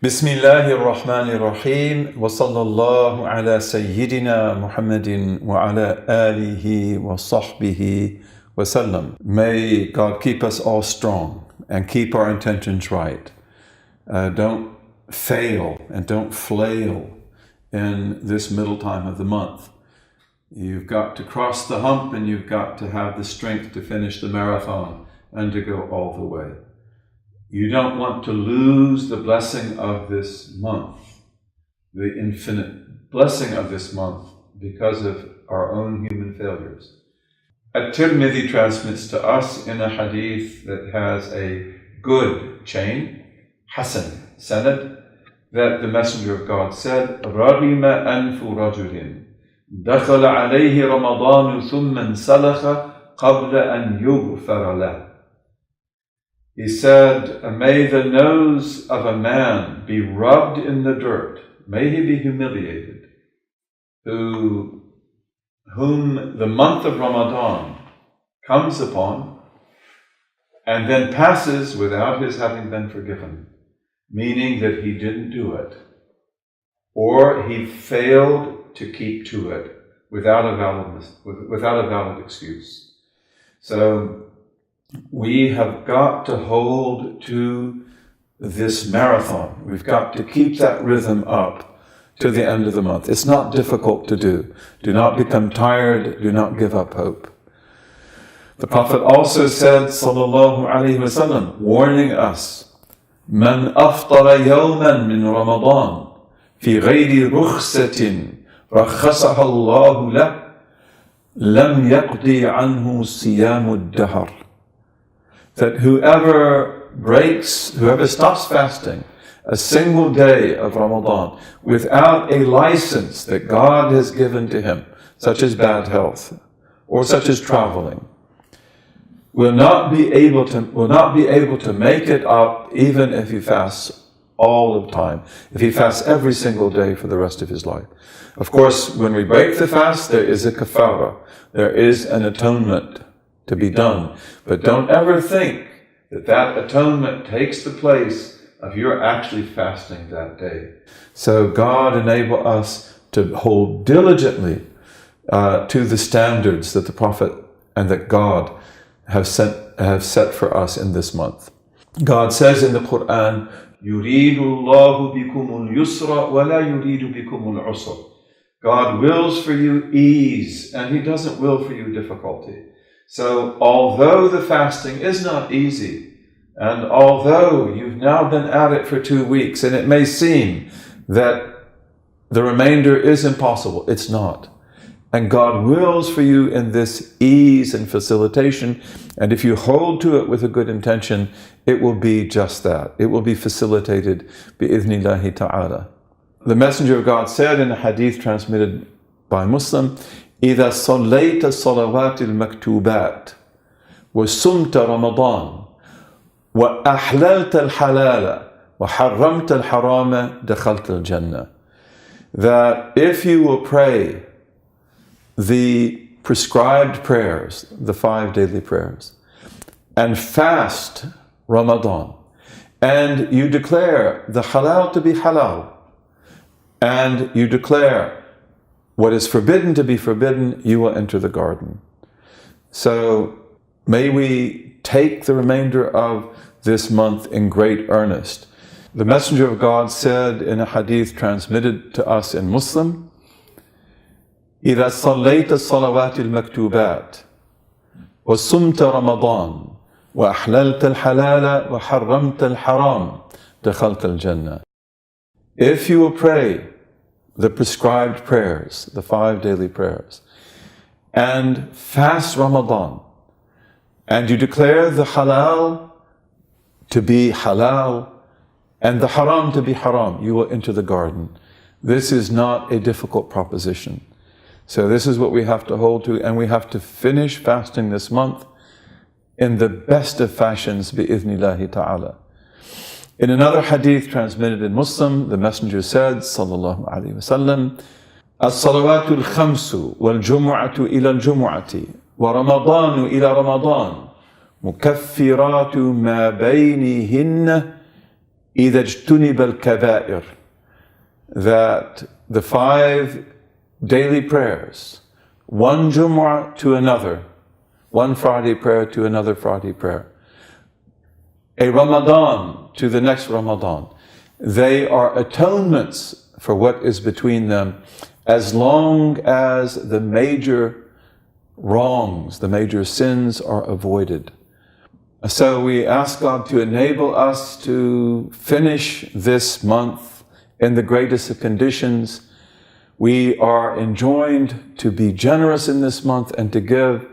بسم الله الرحمن الرحيم وصلى الله على سيدنا محمد وعلى آله وصحبه وسلم. May God keep us all strong and keep our intentions right. Don't fail and don't flail in this middle time of the month. You've got to cross the hump and you've got to have the strength to finish the marathon and to go all the way. You don't want to lose the blessing of this month, the infinite blessing of this month, because of our own human failures. At-Tirmidhi transmits to us in a hadith that has a good chain, Hasan Sanad, that the Messenger of God said, رَغِمَ أَنْفُ رَجُلٍ دَخَلَ عَلَيْهِ رَمَضَانُ ثُمَّ انْسَلَخَ قَبْلَ أَنْ يُغْفَرَ لَهُ. He said, may the nose of a man be rubbed in the dirt, may he be humiliated, whom the month of Ramadan comes upon and then passes without his having been forgiven, meaning that he didn't do it, or he failed to keep to it without a valid excuse. So we have got to hold to this marathon. We've got to keep that rhythm up to the end of the month. It's not difficult to do. Do not become tired. Do not give up hope. The Prophet also said, sallallahu alaihi wasallam, warning us, "Man aftara yawman min Ramadan fi ghayri rukhsatin rakhasaha Allahu lah, lam yaqdi anhu siyamu ad-dahr." That whoever stops fasting a single day of Ramadan without a license that God has given to him, such as bad health or such as traveling, will not be able to make it up even if he fasts all the time, if he fasts every single day for the rest of his life. Of course, when we break the fast, there is a kafara, there is an atonement to be done. But don't ever think that that atonement takes the place of your actually fasting that day. So God enable us to hold diligently to the standards that the Prophet and that God have set for us in this month. God says in the Quran, يُرِيدُ اللَّهُ بِكُمُ الْيُسْرَ وَلَا يُرِيدُ بِكُمُ الْعُسْرَ. God wills for you ease, and He doesn't will for you difficulty. So although the fasting is not easy, and although you've now been at it for 2 weeks, and it may seem that the remainder is impossible, it's not. And God wills for you in this ease and facilitation, and if you hold to it with a good intention, it will be just that. It will be facilitated bi'idhnillahi ta'ala. The Messenger of God said in a hadith transmitted by Muslim, إذا صليت الصلوات المكتوبات وصمت رمضان وأحللت الحلال وحرمت الحرام دخلت الجنة. That if you will pray the prescribed prayers, the 5 daily prayers, and fast Ramadan, and you declare the halal to be halal, and you declare what is forbidden to be forbidden, you will enter the garden. So may we take the remainder of this month in great earnest. The Messenger of God said in a hadith transmitted to us in Muslim, إِذَا صَلَّيْتَ الصَّلَوَاتِ الْمَكْتُوبَاتِ وَصُمْتَ رَمَضَانَ وَأَحْلَلْتَ الْحَلَالَ وَحَرَّمْتَ الْحَرَامَ دَخَلْتَ الْجَنَّةِ. If you will pray the prescribed prayers, the 5 daily prayers, and fast Ramadan, and you declare the halal to be halal and the haram to be haram, you will enter the garden. This is not a difficult proposition. So this is what we have to hold to, and we have to finish fasting this month in the best of fashions bi'idhnillahi ta'ala. In another hadith transmitted in Muslim, the Messenger said, sallallahu alaihi wasallam, الصلوات الخمس والجمعة إلى الجمعة ورمضان إلى رمضان مكفرات ما بينهن إِذَا اجْتُنِبَ الْكَبَائِرِ, that the 5 daily prayers, one Jumu'ah to another, one Friday prayer to another Friday prayer, a Ramadan to the next Ramadan, they are atonements for what is between them, as long as the major wrongs, the major sins are avoided. So we ask God to enable us to finish this month in the greatest of conditions. We are enjoined to be generous in this month and to give.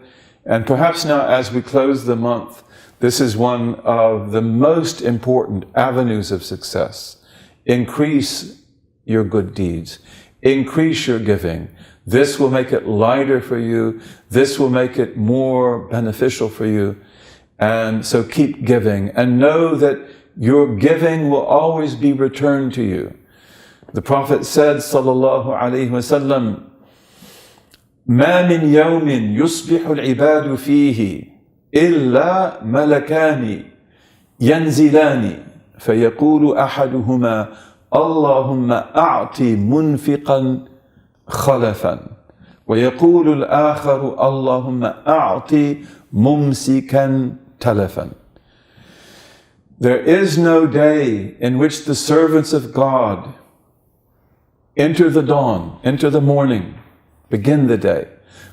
And perhaps now, as we close the month, this is one of the most important avenues of success. Increase your good deeds. Increase your giving. This will make it lighter for you. This will make it more beneficial for you. And so keep giving and know that your giving will always be returned to you. The Prophet said, sallallahu alayhi wa sallam, ما من يوم يصبح العباد فيه إلا ملكان ينزلان فيقول أحدهما اللهم أعطي منفقا خلفا ويقول الآخر اللهم أعطي ممسكا تلفا. There is no day in which the servants of God enter the dawn, enter the morning, begin the day,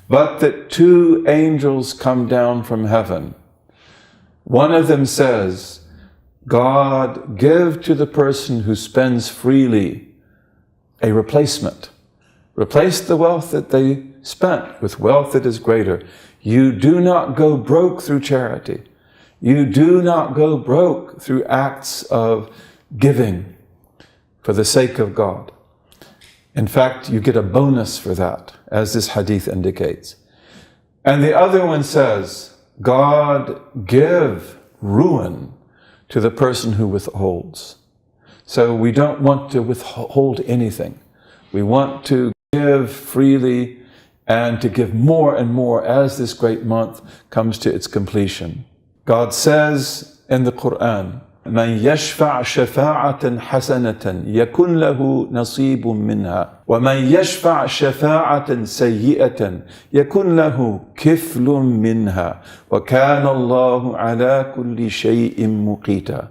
but that 2 angels come down from heaven. One of them says, God, give to the person who spends freely a replacement. Replace the wealth that they spent with wealth that is greater. You do not go broke through charity. You do not go broke through acts of giving for the sake of God. In fact, you get a bonus for that, as this hadith indicates. And the other one says, God, give ruin to the person who withholds. So we don't want to withhold anything. We want to give freely and to give more and more as this great month comes to its completion. God says in the Quran, من يشفع شفاعة حسنة يكن له نصيب منها ومن يشفع شفاعة سيئة يكن له كفل منها وكان الله على كل شيء مقيتا.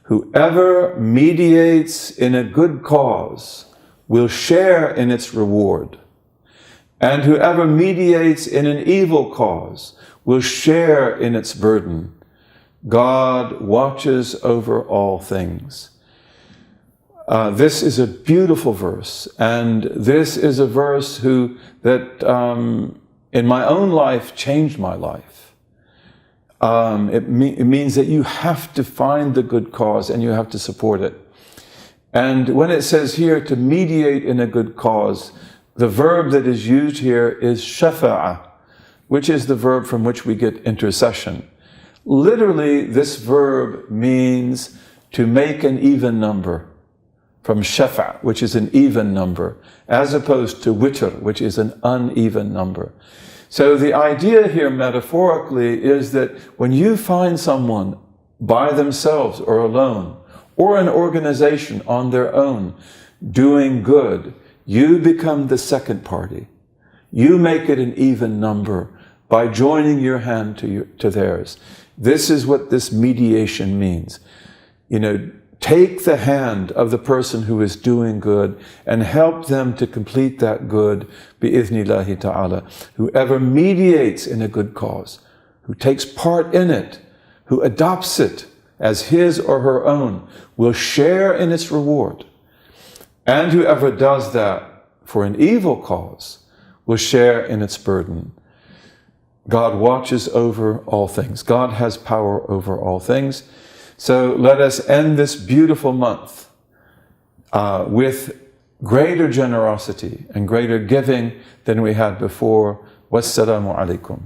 Whoever mediates in a good cause will share in its reward, and whoever mediates in an evil cause will share in its burden. God watches over all things. This is a beautiful verse, and this is a verse that in my own life changed my life. It means that you have to find the good cause and you have to support it. And when it says here to mediate in a good cause, the verb that is used here is shafa'ah, which is the verb from which we get intercession. Literally, this verb means to make an even number, from shafa', which is an even number, as opposed to witr, which is an uneven number. So the idea here metaphorically is that when you find someone by themselves or alone, or an organization on their own, doing good, you become the second party. You make it an even number by joining your hand to theirs. This is what this mediation means. Take the hand of the person who is doing good and help them to complete that good, bi'ithnillahi ta'ala. Whoever mediates in a good cause, who takes part in it, who adopts it as his or her own, will share in its reward. And whoever does that for an evil cause will share in its burden. God watches over all things. God has power over all things. So let us end this beautiful month with greater generosity and greater giving than we had before. Wassalamu alaikum.